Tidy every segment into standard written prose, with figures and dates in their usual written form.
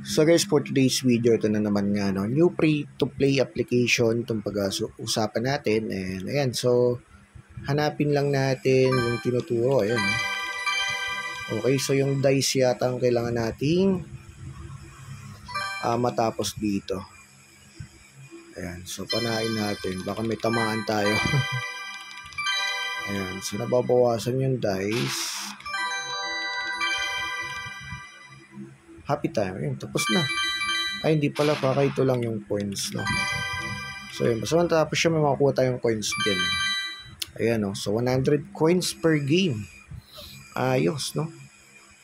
So guys, for today's video, ito na naman nga, no, new free-to-play application itong pag-usapan natin. And ayan, so hanapin lang natin yung tinuturo. Ayan. Okay, so yung dice yata ang kailangan nating matapos dito. Ayan, so panain natin. Baka may tamaan tayo. Ayan, so nababawasan yung dice. Happy time. Ayun, tapos na. Ay, hindi pala. Baka ito lang yung coins, no? So, yun. Basta matapos siya, may makakuha tayong coins din. Ayan, no? So, 100 coins per game. Ayos, no?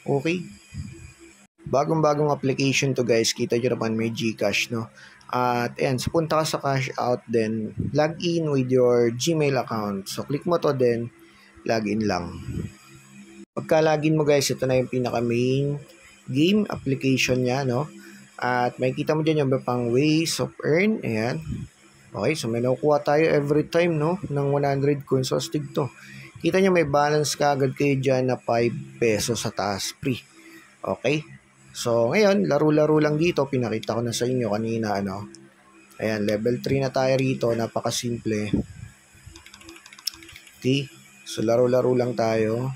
Okay. Bagong-bagong application to, guys. Kita nyo naman may GCash, no? At, ayan. So, punta ka sa cash out, then log in with your Gmail account. So, click mo to, then log in lang. Pagka-login mo, guys, ito na yung pinaka-main game application niya, no? At makikita mo dyan yung pang ways of earn. Ayan. Okay, so may nakukuha tayo every time, no? Ng 100 coins. So, astig to. Kita nyo may balance ka agad kayo dyan na 5 pesos sa taas. Free. Okay? So, ngayon, laro-laro lang dito. Pinakita ko na sa inyo kanina, ano? Ayan, level 3 na tayo rito. Napakasimple. Okay? So, laro-laro lang tayo.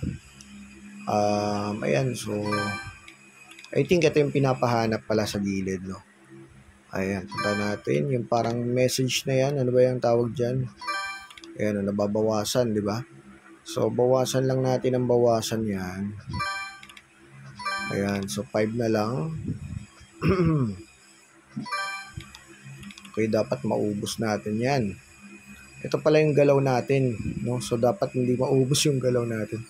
Ayan, so I think ito yung pinapahanap pala sa gilid, no? Ayan, punta natin. Yung parang message na yan. Ano ba yung tawag dyan? Ayan, nababawasan, di ba? So, bawasan lang natin ang bawasan yan. Ayan, so 5 na lang. Okay, dapat maubos natin yan. Ito pala yung galaw natin, no? So, dapat hindi maubos yung galaw natin.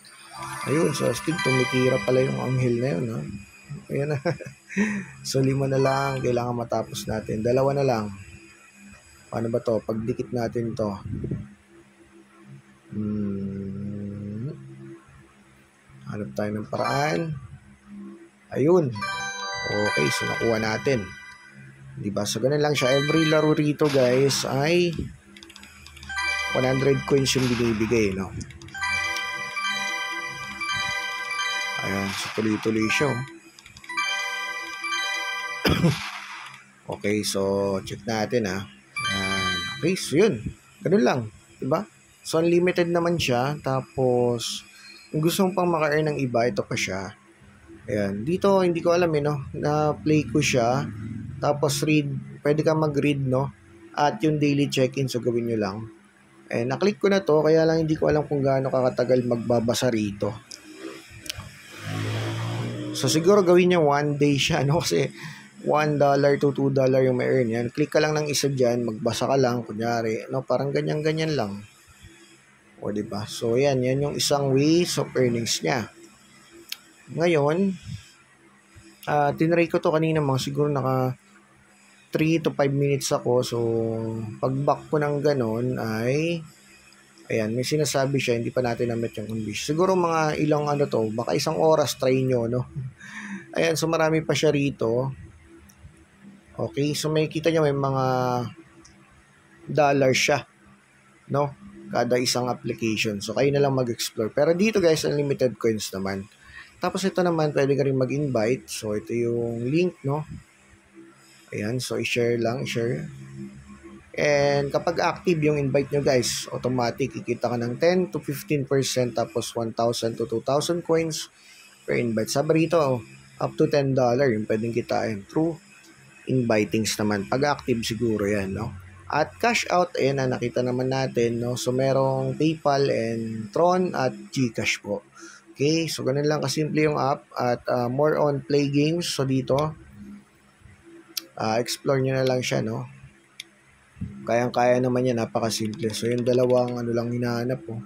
Ayun, so astig, tumitira pala yung anghel na yun, ha? Ayan na. So, 5 na lang. Kailangan matapos natin. 2 na lang. Paano ba to? Pagdikit natin to. Hanap tayo ng paraan. Ayun. Okay, so nakuha natin. Diba? So, ganun lang siya. Every laro rito, guys, ay 100 coins yung binibigay, no? Ayan, so tuloy-tuloy siya. Okay, so check natin, ha. Ayan. Okay, so yun. Ganun lang, diba? So unlimited naman siya. Tapos kung gusto mong pang maka-earn ng iba, ito pa siya. Ayan, dito hindi ko alam, no, na play ko siya. Tapos pwede ka mag-read, no, at yung daily check-in, so gawin nyo lang. Na-click ko na to, kaya lang hindi ko alam kung gaano kakatagal magbabasa rito. So, siguro gawin niya 1 day siya, no? Kasi $1 to $2 yung may earn yan. Click ka lang ng isa dyan, magbasa ka lang, kunyari, no? Parang ganyan-ganyan lang. O, diba? So, yan yung isang ways of earnings niya. Ngayon, tinry ko to kanina mga siguro naka 3 to 5 minutes ako. So, pag back ko ng ganon ay ayan, may sinasabi siya, hindi pa natin na-met yung condition. Siguro mga ilang to, baka 1 oras try nyo, no? Ayan, so marami pa siya rito. Okay, so may kita nyo may mga dollar siya, no? Kada isang application. So, kayo na lang mag-explore. Pero dito, guys, unlimited coins naman. Tapos ito naman, pwede ka rin mag-invite. So, ito yung link, no? Ayan, so i-share lang, share. And kapag active yung invite nyo, guys, automatic, kikita ka ng 10 to 15%, tapos 1,000 to 2,000 coins per invite. Sabi rito, up to $10 yung pwedeng kitain through invitings naman. Pag active siguro yan, no? At cash out, ayan na, nakita naman natin, no? So, merong PayPal and Tron at GCash po. Okay, so ganun lang kasimple yung app. At more on play games. So, dito, explore nyo na lang siya, no? Kayang-kaya naman yan, napakasimple. So, yung dalawang lang hinahanap po.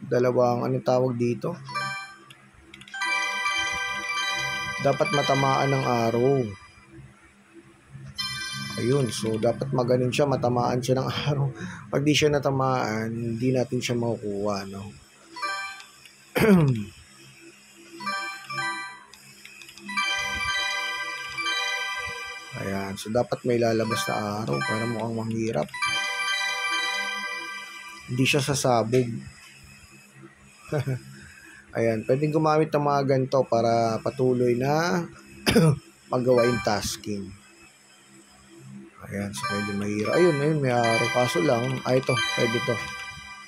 Dalawang, tawag dito? Dapat matamaan ng araw. Ayun, so dapat maganon siya, matamaan siya ng araw. Pag di siya natamaan, hindi natin siya makukuha, no? Ayan, so dapat may lalabas na araw para mukhang mahirap. Hindi siya sasabog. Ayan, pwedeng gumamit ng mga ganito para patuloy na magawa yung tasking. Ayan, so medyo mahirap. Ayun, may araw. Kaso lang, ito, pwede to.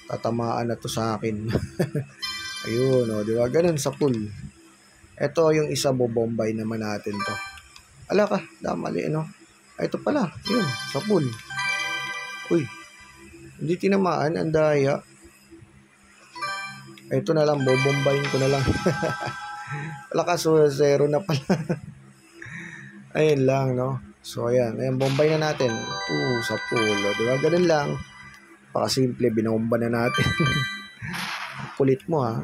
Tatamaan na to sa akin. Ayun, o, di ba? Ganun sa pool. Ito yung isa, bobombay naman natin to. Ala ka, damali, no? Ito pala, yun, sa pool. Uy, hindi tinamaan, ang daya. Ito na lang, bobombayin ko na lang. Wala ka, so zero na pala. Ayun lang, no? So, ayan, bombay na natin. Sa pool, o, diba? Ganun lang. Pakasimple, binomba na natin. Kulit mo, ha?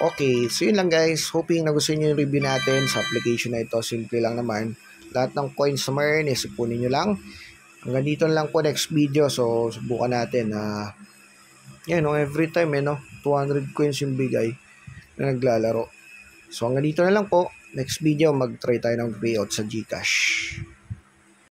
Okay, so yun lang guys. Hoping nagustuhan nyo yung review natin sa application na ito. Simple lang naman. Lahat ng coins na mayroon, isipunin nyo lang. Hanggang dito lang po next video. So, subukan natin na yan, no, every time, 200 coins yung bigay na naglalaro. So, hanggang dito na lang po. Next video, mag-try tayo ng payout sa GCash.